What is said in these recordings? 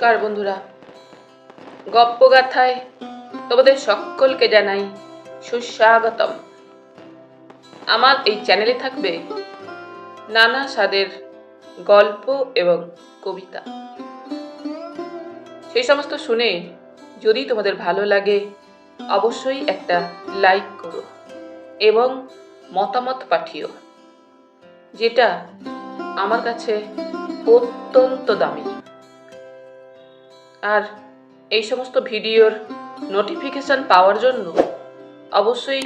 নমস্কার বন্ধুরা, গপ্পগাথায় তোমাদের সকলকে জানাই সুস্বাগতম। আমার এই চ্যানেলে থাকবে নানা স্বাদের গল্প এবং কবিতা। সেই সমস্ত শুনে যদি তোমাদের ভালো লাগে অবশ্যই একটা লাইক করো এবং মতামত পাঠিও, যেটা আমার কাছে অত্যন্ত দামি। আর এই সমস্ত ভিডিওর নোটিফিকেশন পাওয়ার জন্য অবশ্যই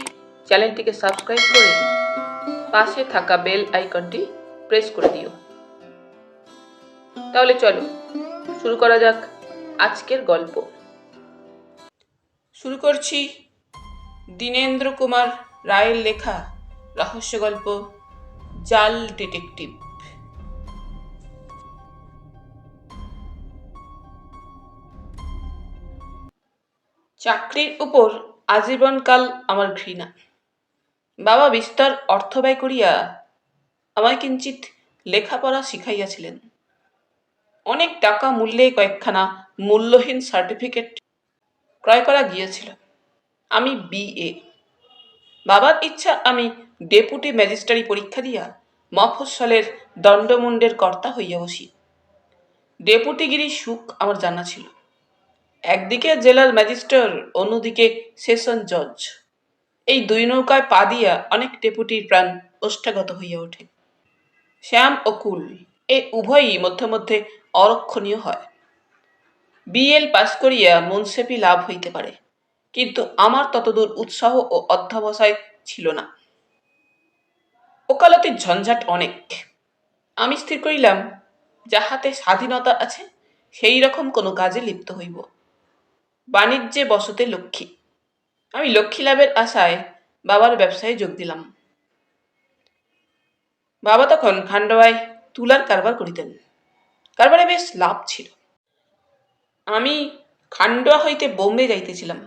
চ্যানেলটিকে সাবস্ক্রাইব করে পাশে থাকা বেল আইকনটি প্রেস করে দিও। তাহলে চলো শুরু করা যাক আজকের গল্প। শুরু করছি দীনেন্দ্র কুমার রায়ের লেখা রহস্য গল্প জাল ডিটেকটিভ। চাকরির উপর আজীবনকাল আমার ঘৃণা। বাবা বিস্তর অর্থ ব্যয় করিয়া আমায় কিঞ্চিত লেখাপড়া শিখাইয়াছিলেন। অনেক টাকা মূল্যে কয়েকখানা মূল্যহীন সার্টিফিকেট ক্রয় করা গিয়েছিল। আমি বিএ। বাবার ইচ্ছা আমি ডেপুটি ম্যাজিস্ট্রারি পরীক্ষা দিয়া মফস্বলের দণ্ডমুণ্ডের কর্তা হইয়া বসি। ডেপুটিগিরির সুখ আমার জানা ছিল। একদিকে জেলার ম্যাজিস্ট্রেট, অন্যদিকে সেশন জজ। এই দুই নৌকায় পা দিয়া অনেক ডেপুটির প্রাণ ওষ্ঠাগত হইয়া ওঠে। শ্যাম ও কুল এ উভয়ই মধ্যে মধ্যে অরক্ষণীয় হয়। বিএল পাস করিয়া মুন্সেফি লাভ হইতে পারে, কিন্তু আমার ততদূর উৎসাহ ও অধ্যবসায় ছিল না। ওকালতির ঝঞ্ঝাট অনেক। আমি স্থির করিলাম, যাহাতে স্বাধীনতা আছে সেই রকম কোনো কাজে লিপ্ত হইব। বাণিজ্যে বসতে লক্ষ্মী। আমি লক্ষ্মী লাভের আশায় বাবার ব্যবসায় যোগ দিলাম। বাবা তখন খান্ডোয়ায় তুলার কারবার করিতেন। কারবারে বেশ লাভ ছিল। আমি খান্ডোয়া হইতে বোম্বে যাইতেছিলাম।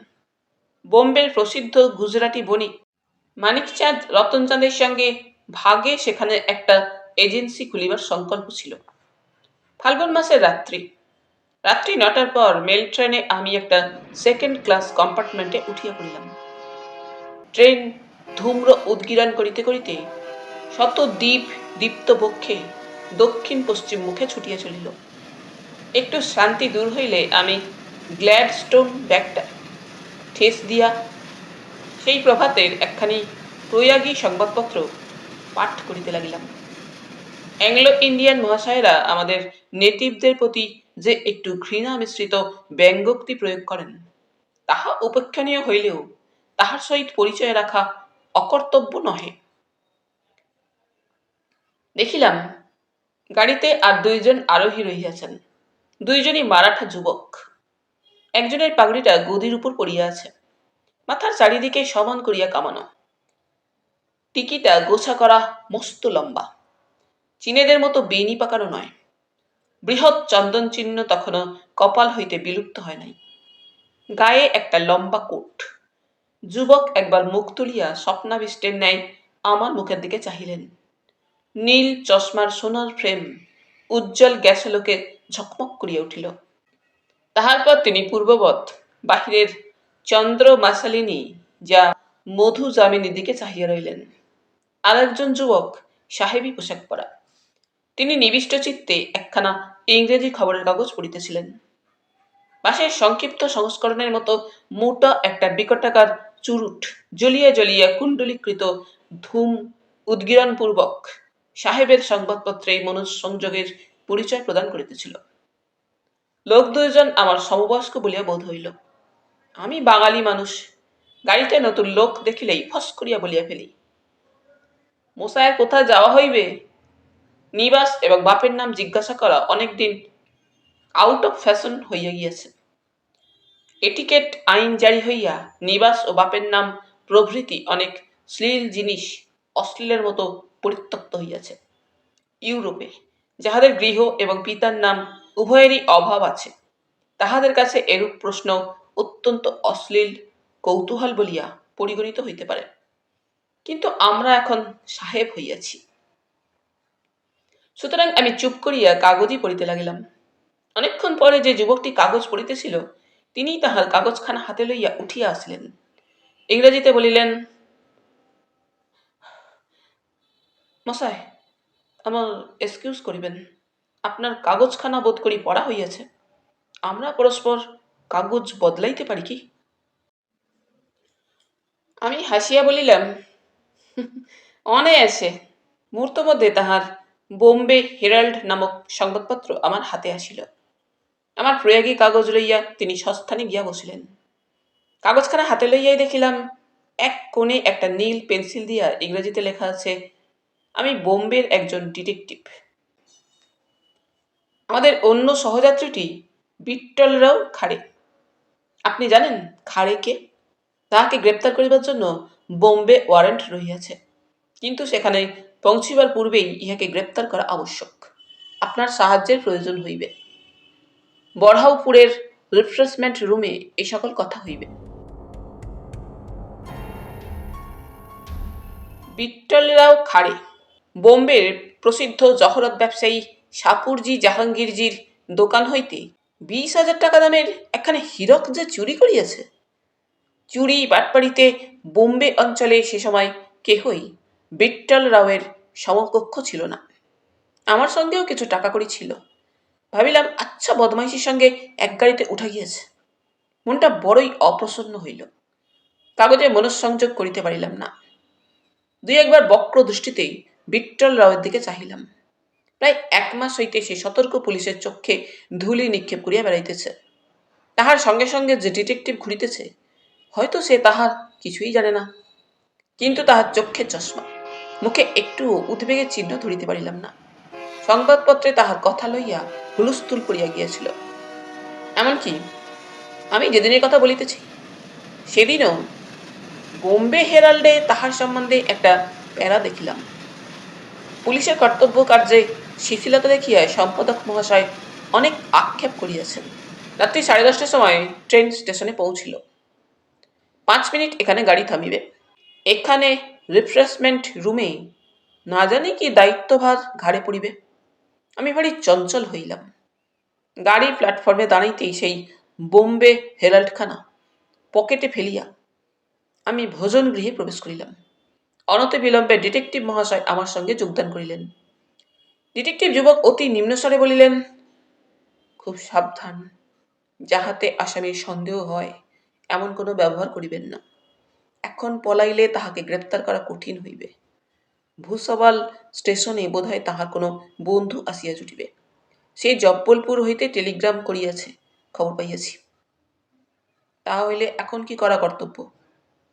বোম্বের প্রসিদ্ধ গুজরাটি বণিক মানিকচাঁদ রতনচাঁদের সঙ্গে ভাগে সেখানে একটা এজেন্সি খুলিবার সংকল্প ছিল। ফাল্গুন মাসের রাত্রি 9টার পর মেল ট্রেনে আমি একটা সেকেন্ড ক্লাস কম্পার্টমেন্টে উঠিয়া পড়িলাম। ট্রেন ধূম্র উদ্গীরণ করিতে করিতে শত দ্বীপ দীপ্ত বক্ষে দক্ষিণ পশ্চিম মুখে ছুটিয়া চলিল। একটু শান্তি দূর হইলে আমি গ্ল্যাডস্টোন ব্যাগটা ঠেস দিয়া সেই প্রভাতের একখানি প্রয়াগী সংবাদপত্র পাঠ করিতে লাগিলাম। অ্যাংলো ইন্ডিয়ান মহাশয়েরা আমাদের নেটিভদের প্রতি যে একটু ঘৃণা মিশ্রিত ব্যঙ্গোক্তি প্রয়োগ করেন, তাহা উপেক্ষণীয় হইলেও তাহার সহিত পরিচয় রাখা অকর্তব্য নহে। দেখিলাম গাড়িতে আর দুইজন আরোহী রহিয়াছেন। দুইজনই মারাঠা যুবক। একজনের পাগড়িটা গদির উপর পড়িয়া আছে, মাথার চারিদিকে সমান করিয়া কামানো। টিকিটা গোছা করা মস্ত লম্বা, চীনেদের মতো বেনি পাকানো নয়। বৃহৎ চন্দন চিহ্ন তখনও কপাল হইতে বিলুপ্ত হয় নাই। গায়ে একটা লম্বা কোট। যুবক একবার মুখ তুলিয়া স্বপ্নাবিষ্টের ন্যায় আমার মুখের দিকে চাহিলেন। নীল চশমার সোনার ফ্রেম উজ্জ্বল গ্যাসলোকে ঝকমক করিয়া উঠিল। তাহার পর তিনি পূর্ববৎ বাহিরের চন্দ্র মাসালিনী যা মধু যামিনীর দিকে চাহিয়া রইলেন। আর একজন যুবক সাহেবী পোশাক পরা। তিনি নিবিষ্ট চিত্তে একখানা ইংরেজি খবরের কাগজ পড়িতেছিলেন। পাশের সংক্ষিপ্ত সংস্করণের মতো মোটা একটা বিকটাকার চুরুট জ্বলিয়া জ্বলিয়া কুণ্ডলীকৃত ধূম উদ্গীরণপূর্বক সাহেবের সংবাদপত্রে মনোসংযোগের পরিচয় প্রদান করিতেছিল। লোক দুইজন আমার সমবয়স্ক বলিয়া বোধ হইল। আমি বাঙালি মানুষ, গাড়িতে নতুন লোক দেখিলেই ফস করিয়া বলিয়া ফেলি, মশায়ের কোথায় যাওয়া হইবে? নিবাস এবং বাপের নাম জিজ্ঞাসা করা অনেকদিন আউট অফ ফ্যাশন হইয়া গিয়াছে। এটিকেট আইন জারি হইয়া নিবাস ও বাপের নাম প্রভৃতি অনেক শ্লীল জিনিস অশ্লীলের মতো পরিত্যক্ত হইয়াছে। ইউরোপে যাহাদের গৃহ এবং পিতার নাম উভয়েরই অভাব আছে, তাহাদের কাছে এরূপ প্রশ্ন অত্যন্ত অশ্লীল কৌতূহল বলিয়া পরিগণিত হইতে পারে। কিন্তু আমরা এখন সাহেব হইয়াছি, সুতরাং আমি চুপ করিয়া কাগজই পড়িতে লাগিলাম। অনেকক্ষণ পরে যে যুবকটি কাগজ পড়িতেছিল তিনি তাহার কাগজখানা হাতে লইয়া উঠিয়া আসিলেন। ইংরেজিতে বলিলেন, মশাই, আমার এক্সকিউজ করিবেন, আপনার কাগজখানা বোধ করি পড়া হইয়াছে। আমরা পরস্পর কাগজ বদলাইতে পারি কি? আমি হাসিয়া বলিলাম, অনায়াসে। মুহূর্ত মধ্যে তাহার বোম্বে হেরাল্ড নামক সংবাদপত্র আমার হাতে আসিল। আমার প্রয়াগী কাগজ লইয়া তিনি সস্থানে গিয়া বসিলেন। কাগজখানা হাতে লইয়াই দেখিলাম এক কোণে একটা নীল পেন্সিল দিয়া ইংরেজিতে লেখা আছে, আমি বোম্বের একজন ডিটেকটিভ। আমাদের অন্য সহযাত্রীটি বিট্টলরাও খাড়ে। আপনি জানেন খাড়ে কে? তাহাকে গ্রেপ্তার করিবার জন্য বোম্বে ওয়ারেন্ট রহিয়াছে, কিন্তু সেখানে পৌঁছিবার পূর্বেই ইহাকে গ্রেপ্তার করা আবশ্যক। আপনার সাহায্যের প্রয়োজন হইবে। বড়হাউপুরের রিফ্রেশমেন্ট রুমে এই সকল কথা হইবে। বিট্টলরাও খাড়ে বোম্বের প্রসিদ্ধ জহরত ব্যবসায়ী সাপুরজি জাহাঙ্গীরজির দোকান হইতে 20,000 টাকা দামের একখানে হীরক যে চুরি করিয়াছে। চুরি বাটপাড়িতে বোম্বে অঞ্চলে সে সময় কেহই বিট্টল রাওয়ের সমকক্ষ ছিল না। আমার সঙ্গেও কিছু টাকা কড়ি ছিল। ভাবিলাম, আচ্ছা বদমাইশির সঙ্গে এক গাড়িতে উঠা গিয়েছে। মনটা বড়ই অপ্রসন্ন হইল। কাগজে মনঃসংযোগ করিতে পারিলাম না। দুই একবার বক্র দৃষ্টিতেই বিট্টল রাওয়ের দিকে চাহিলাম। প্রায় 1 মাস হইতে সে সতর্ক পুলিশের চক্ষে ধুলি নিক্ষেপ করিয়া বেড়াইতেছে। তাহার সঙ্গে সঙ্গে যে ডিটেকটিভ ঘুরিতেছে, হয়তো সে তাহার কিছুই জানে না, কিন্তু তাহার চক্ষে চশমা, মুখে একটু উদ্বেগের চিহ্ন ধরিতে পারিলাম না। সংবাদপত্রে তাহার কথা লইয়া হুলস্থুল করিয়া গিয়াছিল। এমনকি আমি যেদিনের কথা বলিতেছি সেদিনও বোম্বে হেরাল্ডে তাহার সম্বন্ধে একটা প্যারা দেখিলাম। পুলিশের কর্তব্য কার্যে শিথিলতা দেখিয়া সম্পাদক মহাশয় অনেক আক্ষেপ করিয়াছেন। রাত্রি 10:30টার সময় ট্রেন স্টেশনে পৌঁছিল। 5 মিনিট এখানে গাড়ি থামিবে। এখানে রিফ্রেশমেন্ট রুমে না জানি কি দায়িত্বভার ঘাড়ে পড়িবে। আমি ভারী চঞ্চল হইলাম। গাড়ি প্ল্যাটফর্মে দাঁড়াইতেই সেই বোম্বে হেরাল্ডখানা পকেটে ফেলিয়া আমি ভোজন গৃহে প্রবেশ করিলাম। অনতি বিলম্বে ডিটেকটিভ মহাশয় আমার সঙ্গে যোগদান করিলেন। ডিটেকটিভ যুবক অতি নিম্নস্বরে বলিলেন, খুব সাবধান, যাহাতে আসামির সন্দেহ হয় এমন কোনো ব্যবহার করিবেন না। এখন পলাইলে তাহাকে গ্রেপ্তার করা কঠিন হইবে। ভূসওয়াল স্টেশনে বোধহয় তাহার কোনো বন্ধু আসিয়া জুটিবে। সে জব্বলপুর হইতে টেলিগ্রাম করিয়াছে, খবর পাইয়াছি। তাহা হইলে এখন কি করা কর্তব্য?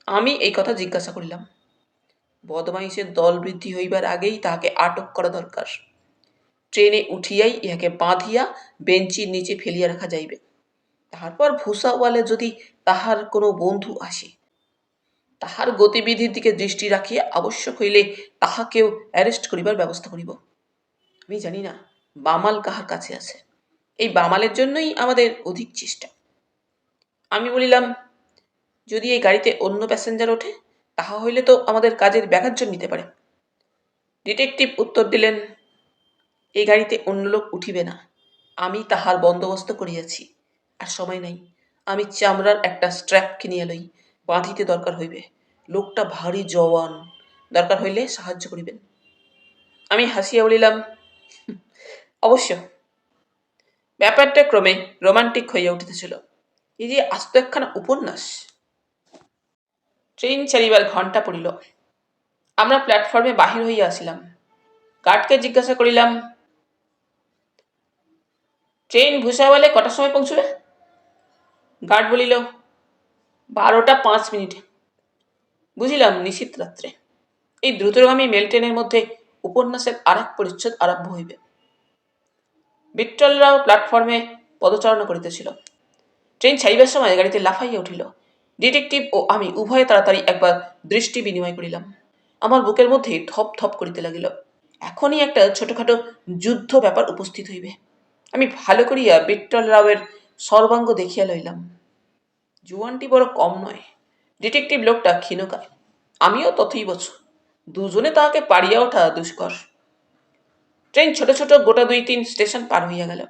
আমি এই কথা জিজ্ঞাসা করিলাম। বদমাইশের দল বৃদ্ধি হইবার আগেই তাহাকে আটক করা দরকার। ট্রেনে উঠিয়াই ইহাকে বাঁধিয়া বেঞ্চির নিচে ফেলিয়া রাখা যাইবে। তারপর ভূসাওয়ালে যদি তাহার কোনো বন্ধু আসে, তাহার গতিবিধির দিকে দৃষ্টি রাখিয়া আবশ্যক হইলে তাহাকেও অ্যারেস্ট করিবার ব্যবস্থা করিব। আমি জানি না বামাল কাহার কাছে আছে। এই বামালের জন্যই আমাদের অধিক চেষ্টা। আমি বলিলাম, যদি এই গাড়িতে অন্য প্যাসেঞ্জার ওঠে তাহা হইলে তো আমাদের কাজের ব্যাঘাত জন্মিতে পারে। ডিটেকটিভ উত্তর দিলেন, এই গাড়িতে অন্য লোক উঠিবে না। আমি তাহার বন্দোবস্ত করিয়াছি। আর সময় নাই। আমি চামড়ার একটা স্ট্র্যাপ কিনিয়া লই, বাঁধিতে দরকার হইবে। লোকটা ভারী জওয়ান, দরকার হইলে সাহায্য করিবেন। আমি হাসিয়া বলিলাম, অবশ্য। ব্যাপারটা ক্রমে রোমান্টিক হইয়া উঠিতেছিল। এই যে আস্ত একখানা উপন্যাস। ট্রেন ছাড়িবার ঘণ্টা পড়িল। আমরা প্ল্যাটফর্মে বাহির হইয়া আসিলাম। গার্ডকে জিজ্ঞাসা করিলাম, ট্রেন ভূসাওয়ালে কটার সময় পৌঁছবে? গার্ড বলিল, 12:05। বুঝিলাম নিশীথ রাত্রে। এই দ্রুতগামী মেল ট্রেনের মধ্যে উপন্যাসের আর এক পরিচ্ছদ আরম্ভ হইবে। বিট্টলরাও প্ল্যাটফর্মে পদচারণা করিতেছিল। ট্রেন ছাড়িবার সময় গাড়িতে লাফাইয়া উঠিল। ডিটেকটিভ ও আমি উভয়ে তাড়াতাড়ি একবার দৃষ্টি বিনিময় করিলাম। আমার বুকের মধ্যে ধপ ধপ করিতে লাগিল। এখনই একটা ছোটখাটো যুদ্ধ ব্যাপার উপস্থিত হইবে। আমি ভালো করিয়া বিট্টল রাওয়ের সর্বাঙ্গ দেখিয়া লইলাম। জুয়ানটি বড় কম নয়। ডিটেকটিভ লোকটা ক্ষীণকায়, আমিও তথৈবচ। দুজনে তাহাকে পারিয়া ওঠা দুষ্কর। ট্রেন ছোট ছোট গোটা 2-3 স্টেশন পার হইয়া গেল।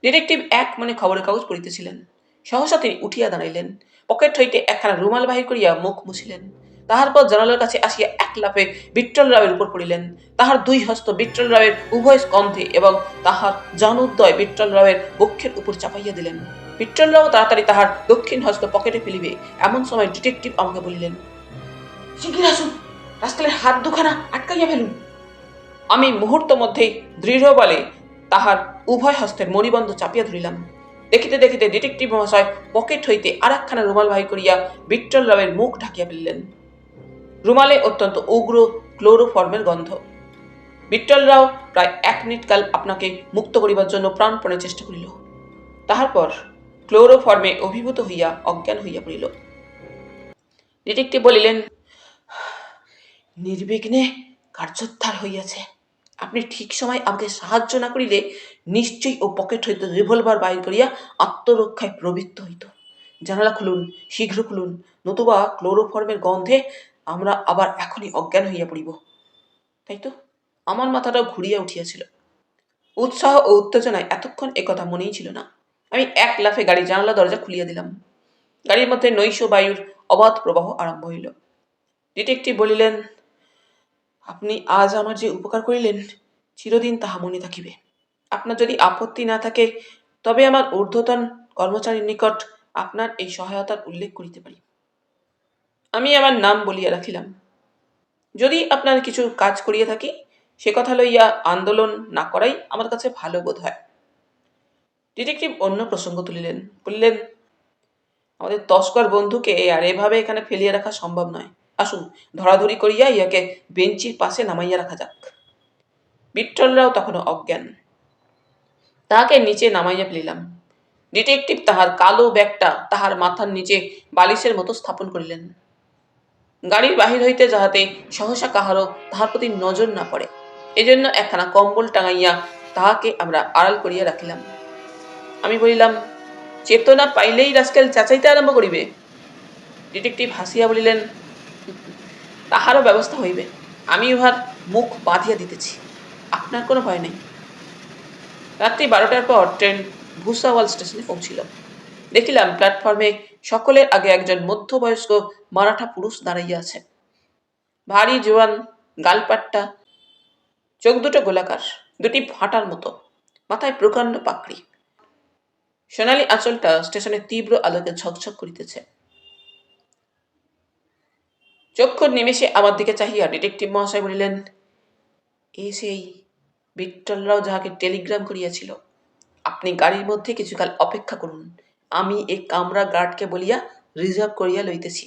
ডিটেকটিভ এক মনে খবরের কাগজ পড়িতেছিলেন। সহসা তিনি উঠিয়া দাঁড়াইলেন, পকেট হইতে একখানা রুমাল বাহির করিয়া মুখ মুছিলেন। তাহার পর জানালার কাছে আসিয়া এক লাফে বিট্টল রাওয়ের উপর পড়িলেন। তাহার দুই হস্ত বিট্টল রাওয়ের উভয় স্কন্ধে এবং তাহার জানুদ্বয় বিট্টল রাওয়ের বক্ষের উপর চাপাইয়া দিলেন। বিট্টল রাও তাড়াতাড়ি তাহার দক্ষিণ হস্ত পকেটে ফেলিবে এমন সময় ডিটেকটিভ আমাকে বলিলেন, শিগগির আসুন, রাস্কেলের হাত দুখানা আটকাইয়া ফেলুন। আমি মুহূর্ত মধ্যেই দৃঢ় বলে তাহার উভয় হস্তের মণিবন্ধ চাপিয়া ধরিলাম। দেখিতে দেখিতে ডিটেকটিভ মহাশয় পকেট হইতে আর একখানা রুমাল বাহির করিয়া বিট্টল রাওয়ের মুখ ঢাকিয়া ফেলিলেন। রুমালে অত্যন্ত উগ্র ক্লোরোফর্মের গন্ধ। বিট্টল রাও প্রায় 1 মিনিট কাল আপনাকে মুক্ত করিবার জন্য প্রাণপণে চেষ্টা করিল। তাহার পর ক্লোরোফর্মে অভিভূত হইয়া অজ্ঞান হইয়া পড়িল। ডিটেকটিভ বলিলেন, নির্বিঘ্নে কার্যোদ্ধার হইয়াছে। আপনি ঠিক সময় আমাকে সাহায্য না করিলে নিশ্চয়ই ও পকেট হইতে রিভলভার বাহির করিয়া আত্মরক্ষায় প্রবৃত্ত হইত। জানালা খুলুন, শীঘ্র খুলুন, নতুবা ক্লোরোফর্মের গন্ধে আমরা আবার এখনই অজ্ঞান হইয়া পড়িব। তাই তো আমার মাথাটাও ঘুরিয়া উঠিয়াছিল। উৎসাহ ও উত্তেজনায় এতক্ষণ একথা মনেই ছিল না। আমি এক লাফে গাড়ির জানালা দরজা খুলিয়া দিলাম। গাড়ির মধ্যে নৈশ বায়ুর অবাধ প্রবাহ আরম্ভ হইল। ডিটেকটিভ বলিলেন, আপনি আজ আমার যে উপকার করিলেন চিরদিন তাহা মনে থাকিবে। আপনার যদি আপত্তি না থাকে তবে আমার ঊর্ধ্বতন কর্মচারীর নিকট আপনার এই সহায়তার উল্লেখ করিতে পারি। আমি আমার নাম বলিয়া রাখিলাম। যদি আপনার কিছু কাজ করিয়া থাকি সে কথা লইয়া আন্দোলন না করাই আমার কাছে ভালো বোধ হয়। ডিটেকটিভ অন্য প্রসঙ্গ তুলিলেন, বললেন, আমাদের তস্কর বন্ধুকে আর এভাবে এখানে ফেলিয়া রাখা সম্ভব নয়। আসুন ধরাধরি করিয়া ইয়াকে বেঞ্চির পাশে নামাইয়া রাখা যাক। বিট্টলরাও তখনও অজ্ঞান। তাহাকে নিচে নামাইয়া ফেলিলাম। ডিটেকটিভ তাহার কালো ব্যাগটা তাহার মাথার নিচে বালিশের মতো স্থাপন করিলেন। গাড়ির বাহির হইতে যাহাতে সহসা কাহারও তাহার প্রতি নজর না পড়ে এজন্য একখানা কম্বল টাঙাইয়া তাহাকে আমরা আড়াল করিয়া রাখিলাম। আমি বলিলাম, চেতনা পাইলেই রাস্কেল চেঁচাইতে আরম্ভ করিবে। ডিটেকটিভ হাসিয়া বলিলেন, তাহারও ব্যবস্থা হইবে। আমি উহার মুখ বাঁধিয়া দিতেছি, আপনার কোনো ভয় নেই। রাত্রি 12টার পর ট্রেন ভুসাওয়াল স্টেশনে পৌঁছিল। দেখিলাম প্ল্যাটফর্মে সকলের আগে একজন মধ্যবয়স্ক মারাঠা পুরুষ দাঁড়াইয়া আছে। ভারী জোয়ান, গালপাট্টা, চোখ দুটো গোলাকার, দুটি ফাটার মতো, মাথায় প্রকাণ্ড পাকড়ি। সোনালি আঁচলটা স্টেশনের তীব্র আলোকে ঝকঝক করিতেছে। চক্ষুর নিমেষে আমার দিকে চাহিয়া ডিটেকটিভ মহাশয় বলিলেন, এই সেই বিট্টলরাও যাহাকে টেলিগ্রাম করিয়াছিল। আপনি গাড়ির মধ্যে কিছুকাল অপেক্ষা করুন, আমি এই কামরা গার্ডকে বলিয়া রিজার্ভ করিয়া লইতেছি।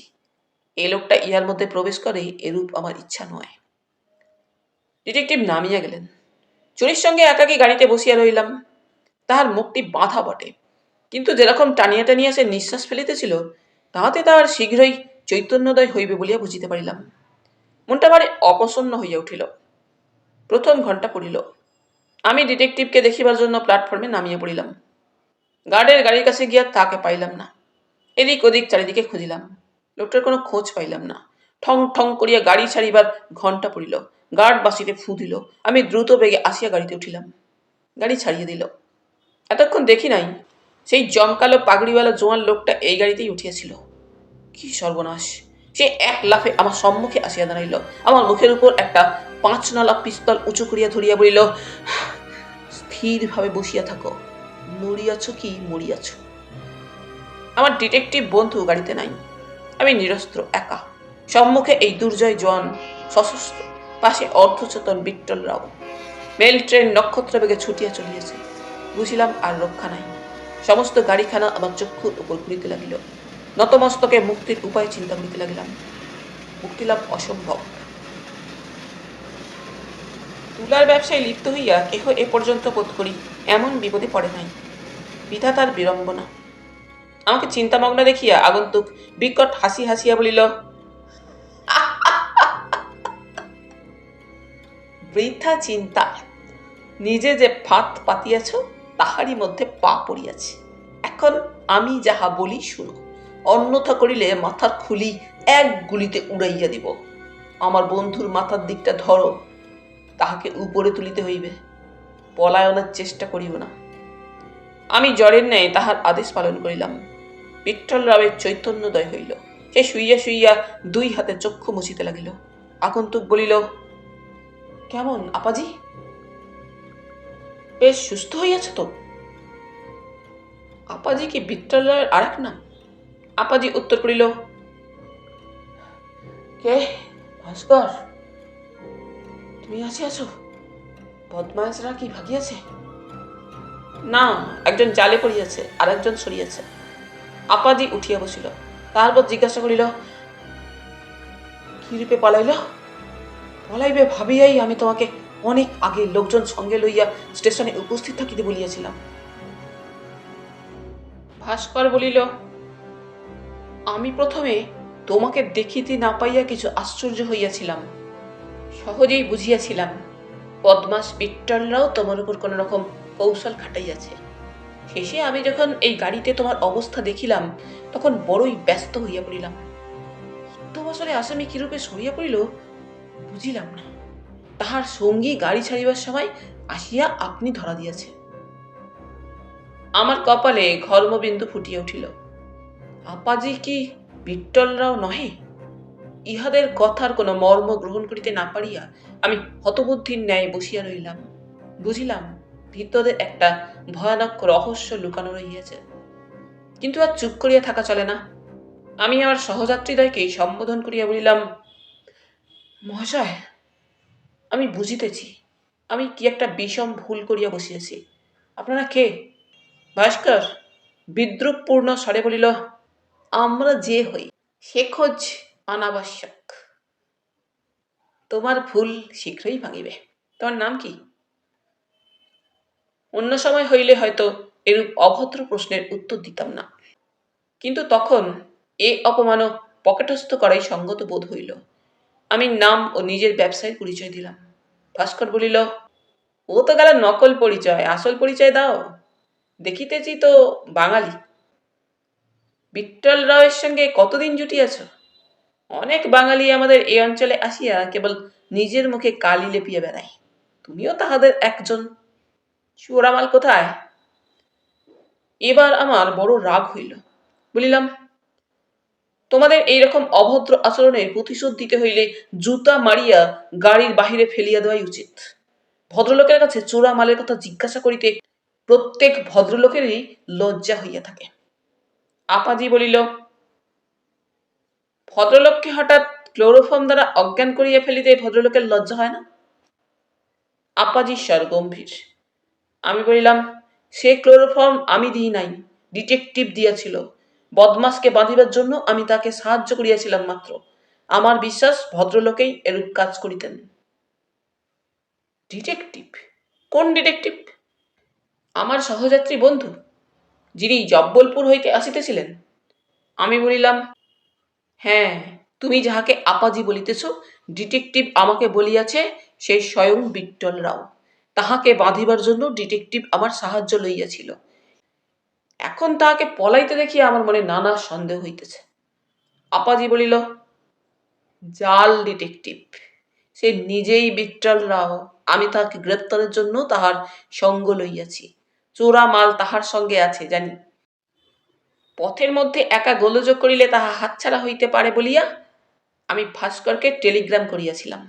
এ লোকটা ইহার মধ্যে প্রবেশ করে এরূপ আমার ইচ্ছা নয়। ডিটেকটিভ নামিয়া গেলেন। চুরির সঙ্গে একাকী গাড়িতে বসিয়া রইলাম। তাহার মুখটি বাঁধা বটে, কিন্তু যেরকম টানিয়া টানিয়া সে নিঃশ্বাস ফেলিতেছিল তাহাতে তাহার শীঘ্রই চৈতন্যোদয় হইবে বলিয়া বুঝিতে পারিলাম। মনটা ভারি অপ্রসন্ন হইয়া উঠিল। প্রথম ঘণ্টা পড়িল। আমি ডিটেকটিভকে দেখিবার জন্য প্ল্যাটফর্মে নামিয়া পড়িলাম। গার্ডের গাড়ির কাছে গিয়া তাকে পাইলাম না। এদিক ওদিক চারিদিকে খুঁজিলাম, লোকটার কোনো খোঁজ পাইলাম না। ঠং ঠং করিয়া গাড়ি ছাড়িবার ঘণ্টা পড়িল। গার্ড বাসিতে ফু দিল। আমি দ্রুত বেগে আসিয়া গাড়িতে উঠিলাম। গাড়ি ছাড়িয়ে দিল। এতক্ষণ দেখি নাই সেই জমকালো পাগড়িওয়ালা জোয়ান লোকটা এই গাড়িতেই উঠিয়াছিল। কি সর্বনাশ! সে এক লাফে আমার সম্মুখে আসিয়া দাঁড়াইল। আমার মুখের উপর একটা 5 নালা পিস্তল উঁচু করিয়া ধরিয়া বলিল, স্থিরভাবে বসিয়া থাকো, নড়িয়াছ কি মরিয়াছ। আমার ডিটেকটিভ বন্ধু গাড়িতে নাই। আমি নিরস্ত্র, একা। সম্মুখে এই দুর্জয় জোয়ান সশস্ত্র, পাশে অর্ধচেতন বিট্টল রাও। মেল ট্রেন নক্ষত্র বেগে ছুটিয়া চলিয়াছে। বুঝিলাম আর রক্ষা নাই। সমস্ত গাড়িখানা আমার চক্ষুর উপর ঘুরিতে লাগিল। নতমস্তকে মুক্তির উপায় চিন্তা করিতে লাগিলাম। মুক্তিলাভ অসম্ভব। তুলার ব্যবসায় লিপ্ত হইয়া কেহ এ পর্যন্ত বোধ করি এমন বিপদে পড়ে নাই। বিধাতার বিড়ম্বনা। আমাকে চিন্তামগ্ন দেখিয়া আগন্তুক বিকট হাসি হাসিয়া বলিল, বৃথা চিন্তা, নিজে যে ফাঁদ পাতিয়াছ তাহারই মধ্যে পা পড়িয়াছে। এখন আমি যাহা বলি শুনো, অন্যথা করিলে মাথার খুলি এক গুলিতে উড়াইয়া দিব। আমার বন্ধুর মাথার দিকটা ধরো, তাহাকে উপরে তুলিতে হইবে। পলায়নের চেষ্টা করিব না। আমি জ্বরের ন্যায় তাহার আদেশ পালন করিলাম। বিঠ্ঠল রাওয়ের চৈতন্যদয় হইল। সে শুইয়া শুইয়া দুই হাতে চক্ষু মুছিতে লাগিল। আগন্তুক বলিল, কেমন আপাজি? বেশ সুস্থ হইয়াছ তো? আপাজি কি বিঠ্ঠল রায়ের আর এক নাম? আপাজি উত্তর করিল, কে ভাস্কর, তুমি আসিয়াছ? বদমায়েশরা কি ভাগিয়াছে? না, একজন জালে পড়িয়াছে, আর একজন সরিয়াছে। আপাজি উঠিয়া বসিল। তারপর জিজ্ঞাসা করিল, কি রূপে পালাইল? পলাইবে ভাবিয়াই আমি তোমাকে অনেক আগে লোকজন সঙ্গে লইয়া স্টেশনে উপস্থিত থাকিতে বলিয়াছিলাম। ভাস্কর বলিল, আমি প্রথমে তোমাকে দেখিতে না পাইয়া কিছু আশ্চর্য হইয়াছিলাম। সহজেই বুঝিয়াছিলাম বদমাস বিঠ্ঠলরাও তোমার উপর কোন রকম কৌশল খাটাইয়াছে। শেষে আমি যখন এই গাড়িতে তোমার অবস্থা দেখিলাম, তখন বড়ই ব্যস্ত হইয়া পড়িলাম। বছরে আসামি কিরূপে সরিয়া পড়িল বুঝিলাম না। তাহার সঙ্গী গাড়ি ছাড়িবার সময় আসিয়া আপনি ধরা দিয়াছে। আমার কপালে ঘর্মবিন্দু ফুটিয়া উঠিল। আপাজি কি বিঠ্ঠলরাও নহে? ইহাদের কথার কোনো মর্ম গ্রহণ করিতে না পারিয়া আমি হতবুদ্ধির ন্যায় বসিয়া রইলাম। বুঝিলাম ভিতরে একটা ভয়ানক রহস্য লুকানো রহিয়াছে। কিন্তু আর চুপ করিয়া থাকা চলে না। আমি আমার সহযাত্রীদ্বয়কে সম্বোধন করিয়া বলিলাম, মহাশয়, আমি বুঝিতেছি আমি কি একটা বিষম ভুল করিয়া বসিয়াছি। আপনারা কে? ভাস্কর বিদ্রুপপূর্ণ স্বরে বলিল, আমরা যে হই সে খোঁজ অনাবশ্যক। তোমার ভুল শীঘ্রই ভাঙিবে। তোমার নাম কি? অন্য সময় হইলে হয়তো এরূপ অভদ্র প্রশ্নের উত্তর দিতাম না, কিন্তু তখন এ অপমানও পকেটস্থ করাই সঙ্গত বোধ হইল। আমি নাম ও নিজের ব্যবসায় পরিচয় দিলাম। ভাস্কর বলিল, ও তো গেল নকল পরিচয়, আসল পরিচয় দাও। দেখিতেছি তো বাঙালি। বিঠ্ঠল রাওয়ের সঙ্গে কতদিন জুটিয়াছ? অনেক বাঙালি আমাদের এই অঞ্চলে আসিয়া কেবল নিজের মুখে কালি লেপিয়া বেড়ায়। তুমিও তাহাদের একজন। চোরামাল কোথায়? এবার আমার বড় রাগ হইল। বলিলাম, তোমাদের এইরকম অভদ্র আচরণের প্রতিশোধ দিতে হইলে জুতা মারিয়া গাড়ির বাহিরে ফেলিয়া দেওয়াই উচিত। ভদ্রলোকের কাছে চোরা মালের কথা জিজ্ঞাসা করিতে প্রত্যেক ভদ্রলোকেরই লজ্জা হইয়া থাকে। আপাজি বলিল, ভদ্রলোককে হঠাৎ ক্লোরোফর্ম দ্বারা অজ্ঞান করিয়া ফেলিতে ভদ্রলোকের লজ্জা হয় না? আপাজি স্বর গম্ভীর। আমি বলিলাম, সে ক্লোরোফর্ম আমি দিই নাই, ডিটেকটিভ দিয়াছিল। বদমাসকে বাঁধিবার জন্য আমি তাকে সাহায্য করিয়াছিলাম মাত্র। আমার বিশ্বাস ভদ্রলোকেই এরূপ কাজ করিতেন। ডিটেকটিভ? কোন ডিটেকটিভ? আমার সহযাত্রী বন্ধু, যিনি জব্বলপুর হইতে আসিতেছিলেন। আমি বলিলাম, হ্যাঁ, তুমি যাহাকে আপাজি বলিতেছ, ডিটেকটিভ আমাকে বলিয়াছে সে স্বয়ং বিঠ্ঠল রাও। তাহাকে বাঁধিবার জন্য ডিটেকটিভ আমার সাহায্য লইয়াছিল। এখন তাহাকে পলাইতে দেখিয়া আমার মনে নানা সন্দেহ হইতেছে। আপাজি বলিল, জাল ডিটেকটিভ। সে নিজেই বিঠ্ঠল রাও। আমি তাহাকে গ্রেপ্তারের জন্য তাহার সঙ্গ লইয়াছি। চোরা মাল তাহার সঙ্গে আছে জানি। পথের মধ্যে একা গোলযোগ করিলে তাহা হাতছাড়া হইতে পারে বলিয়া আমি ভাস্করকে টেলিগ্রাম করিয়াছিলাম।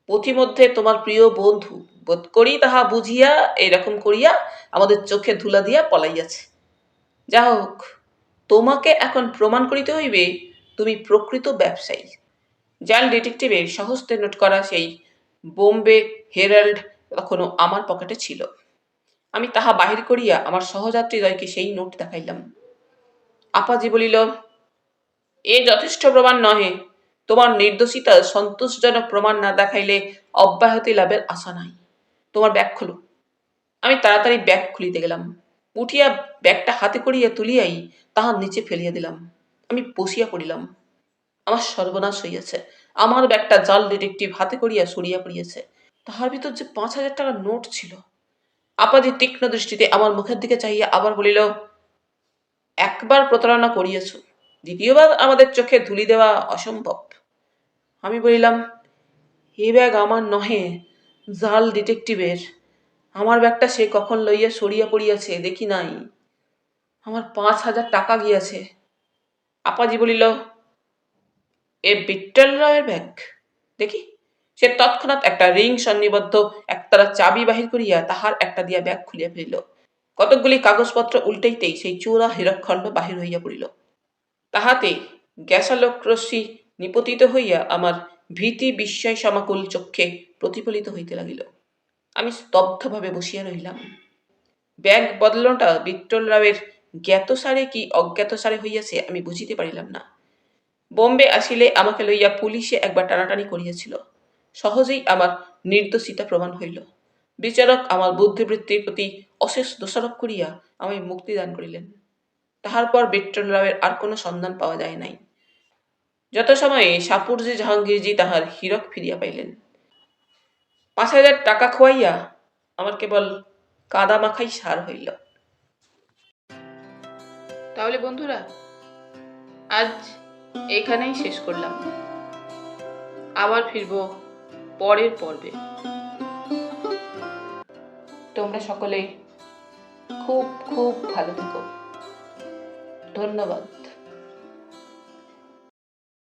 পথিমধ্যে তোমার প্রিয় বন্ধু বোধ করি তাহা বুঝিয়া এরকম করিয়া আমাদের চোখে ধুলা দিয়া পলাইয়াছে। যা হোক, তোমাকে এখন প্রমাণ করিতে হইবে তুমি প্রকৃত ব্যবসায়ী। জাল ডিটেকটিভের সহস্তে নোট করা সেই বোম্বে হেরাল্ড তখনও আমার পকেটে ছিল। আমি তাহা বাহির করিয়া আমার সহযাত্রীদ্বয়কে সেই নোট দেখাইলাম। আপাজি বলিল, এ যথেষ্ট প্রমাণ নহে। তোমার নির্দোষিতা সন্তোষজনক প্রমাণ না দেখাইলে অব্যাহতি লাভের আশা নাই। তোমার ব্যাগ খোলো। আমি তাড়াতাড়ি ব্যাগ খুলিতে গেলাম। উঠিয়া ব্যাগটা হাতে করিয়া তুলিয়াই তাহার নিচে ফেলিয়া দিলাম। আমি বসিয়া পড়িলাম। আমার সর্বনাশ হইয়াছে। আমার ব্যাগটা জাল ডিটেকটিভ হাতে করিয়া সরিয়া পড়িয়াছে। তাহার ভিতর যে 5,000 টাকার নোট ছিল। আপাজি তীক্ষ্ণ দৃষ্টিতে আমার মুখের দিকে চাহিয়া আবার বলিল, একবার প্রতারণা করিয়াছ, দ্বিতীয়বার আমাদের চোখে ধুলি দেওয়া অসম্ভব। আমি বলিলাম, এ ব্যাগ আমার নহে, জাল ডিটেকটিভের। আমার ব্যাগটা সে কখন লইয়া সরিয়া পড়িয়াছে দেখি নাই। আমার 5,000 টাকা গিয়াছে। আপাজি বলিল, এ বিট্টল রায়ের ব্যাগ দেখি। সে তৎক্ষণাৎ একটা রিং সন্নিবদ্ধ একতারা চাবি বাহির করিয়া তাহার একটা দিয়া ব্যাগ খুলিয়া ফেলিল। কতকগুলি কাগজপত্র উল্টাইতেই সেই চূড়া হীরকখণ্ড বাহির হইয়া পড়িল। তাহাতে গ্যাসালোক রশ্মি নিপতিত হইয়া আমার ভীতি বিস্ময় সমাকুল চক্ষে প্রতিফলিত হইতে লাগিল। আমি স্তব্ধভাবে বসিয়া রহিলাম। ব্যাগ বদলানোটা বিট্টল রাওয়ের জ্ঞাতসারে কি অজ্ঞাতসারে হইয়াছে আমি বুঝিতে পারিলাম না। বোম্বে আসিলে আমাকে লইয়া পুলিশে একবার টানাটানি করিয়াছিল। সহজেই আমার নির্দোষিতা প্রমাণ হইল। বিচারক আমার বুদ্ধিবৃত্তির প্রতি অশেষ দোষারোপ করিয়া আমায় মুক্তিদান করিলেন। তাহার পর বিট্টল রাওয়ের আর কোনো সন্ধান পাওয়া যায় নাই। যত সময়ে সাপুরজি জাহাঙ্গীরজি তাহার হীরক ফিরিয়া পাইলেন। 5,000 টাকা খোয়াইয়া আমার কেবল কাদা মাখাই সার হইল। তাহলে বন্ধুরা, আজ এখানেই শেষ করলাম। আবার ফিরব পরের পর্বে। তোমরা সকলে খুব খুব ভালো থেকো। ধন্যবাদ।